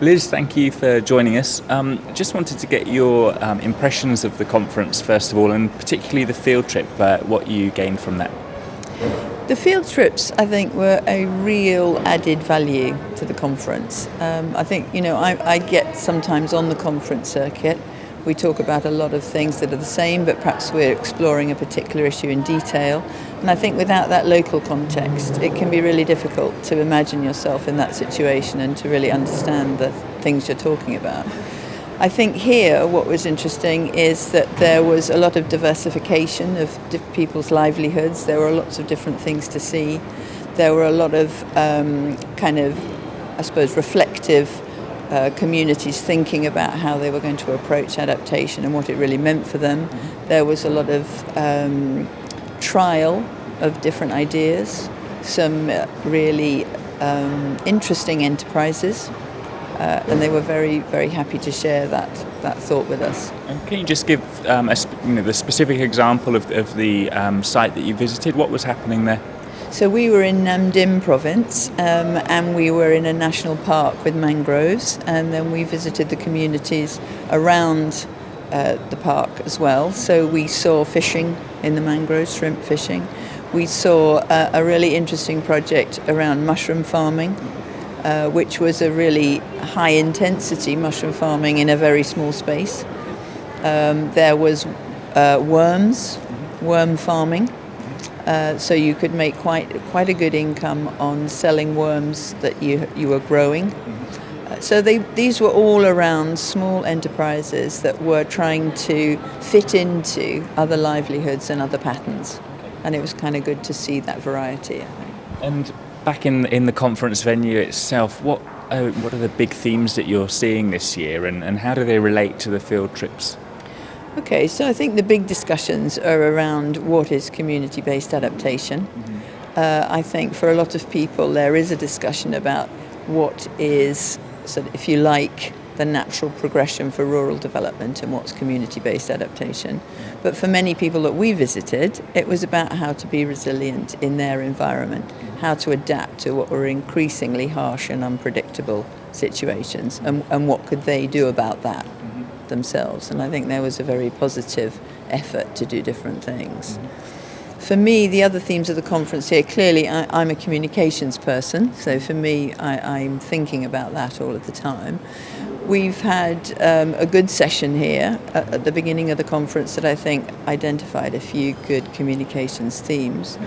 Liz, thank you for joining us. Just wanted to get your impressions of the conference, first of all, and particularly the field trip, what you gained from that. The field trips, I think, were a real added value to the conference. I think, I get sometimes on the conference circuit, we talk about a lot of things that are the same, but perhaps we're exploring a particular issue in detail. And I think without that local context, it can be really difficult to imagine yourself in that situation and to really understand the things you're talking about. I think here what was interesting is that there was a lot of diversification of people's livelihoods. There were lots of different things to see. There were a lot of reflective communities thinking about how they were going to approach adaptation and what it really meant for them. There was a lot of trial of different ideas, some really interesting enterprises. And they were very, very happy to share that thought with us. And can you just give the specific example of the site that you visited? What was happening there? So we were in Nam Dinh province, and we were in a national park with mangroves, and then we visited the communities around the park as well. So we saw fishing in the mangroves, shrimp fishing. We saw a really interesting project around mushroom farming, which was a really high-intensity mushroom farming in a very small space. There was worm farming, so you could make quite a good income on selling worms that you were growing. So these were all around small enterprises that were trying to fit into other livelihoods and other patterns, and it was kind of good to see that variety, I think. And back in the conference venue itself, what are the big themes that you're seeing this year, and how do they relate to the field trips? Okay, so I think the big discussions are around what is community-based adaptation. I think for a lot of people there is a discussion about what is, if you like, the natural progression for rural development and what's community-based adaptation. But for many people that we visited, it was about how to be resilient in their environment, how to adapt to what were increasingly harsh and unpredictable situations, and what could they do about that themselves. And I think there was a very positive effort to do different things. For me, the other themes of the conference here, clearly I'm a communications person, so for me I'm thinking about that all of the time. We've had a good session here at the beginning of the conference that I think identified a few good communications themes.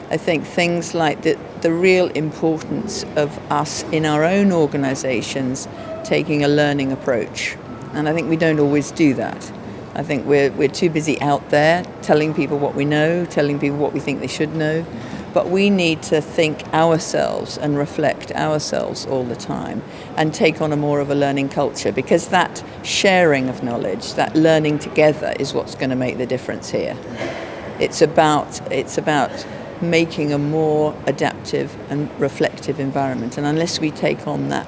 I think things like the real importance of us in our own organisations taking a learning approach. And I think we don't always do that. I think we're too busy out there telling people what we know, telling people what we think they should know. But we need to think ourselves and reflect ourselves all the time and take on a more of a learning culture, because that sharing of knowledge, that learning together is what's going to make the difference here. It's about making a more adaptive and reflective environment. And unless we take on that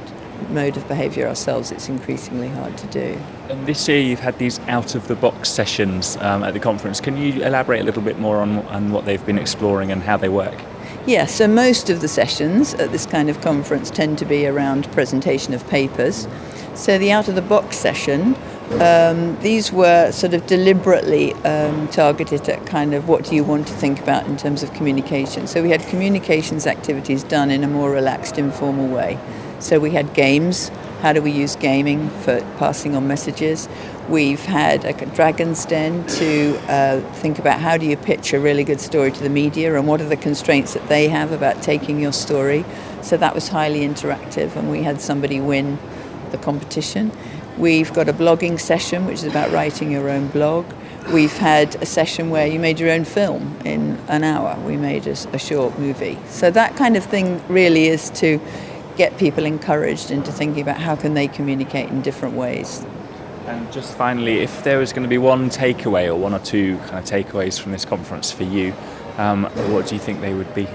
mode of behaviour ourselves, it's increasingly hard to do. And this year you've had these out-of-the-box sessions at the conference. Can you elaborate a little bit more on what they've been exploring and how they work? Yeah, so most of the sessions at this kind of conference tend to be around presentation of papers. So the out-of-the-box session, these were sort of deliberately targeted at kind of what do you want to think about in terms of communication. So we had communications activities done in a more relaxed, informal way. So we had games. How do we use gaming for passing on messages? We've had a Dragon's Den to think about how do you pitch a really good story to the media and what are the constraints that they have about taking your story. So that was highly interactive, and we had somebody win the competition. We've got a blogging session, which is about writing your own blog. We've had a session where you made your own film in an hour. We made a short movie. So that kind of thing really is to get people encouraged into thinking about how can they communicate in different ways. And just finally, if there was going to be one takeaway or one or two kind of takeaways from this conference for you, what do you think they would be?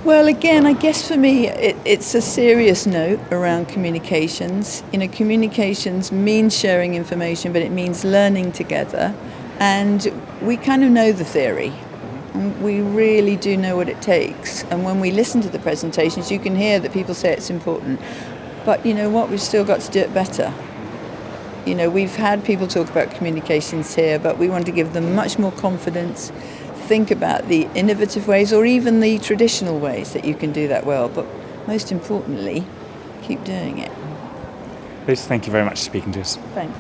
Well, again, I guess for me, it's a serious note around communications. Communications means sharing information, but it means learning together. And we kind of know the theory. We really do know what it takes. And when we listen to the presentations, you can hear that people say it's important. But you know what? We've still got to do it better. You know, we've had people talk about communications here, but we want to give them much more confidence, think about the innovative ways or even the traditional ways that you can do that well. But most importantly, keep doing it. Liz, thank you very much for speaking to us. Thanks.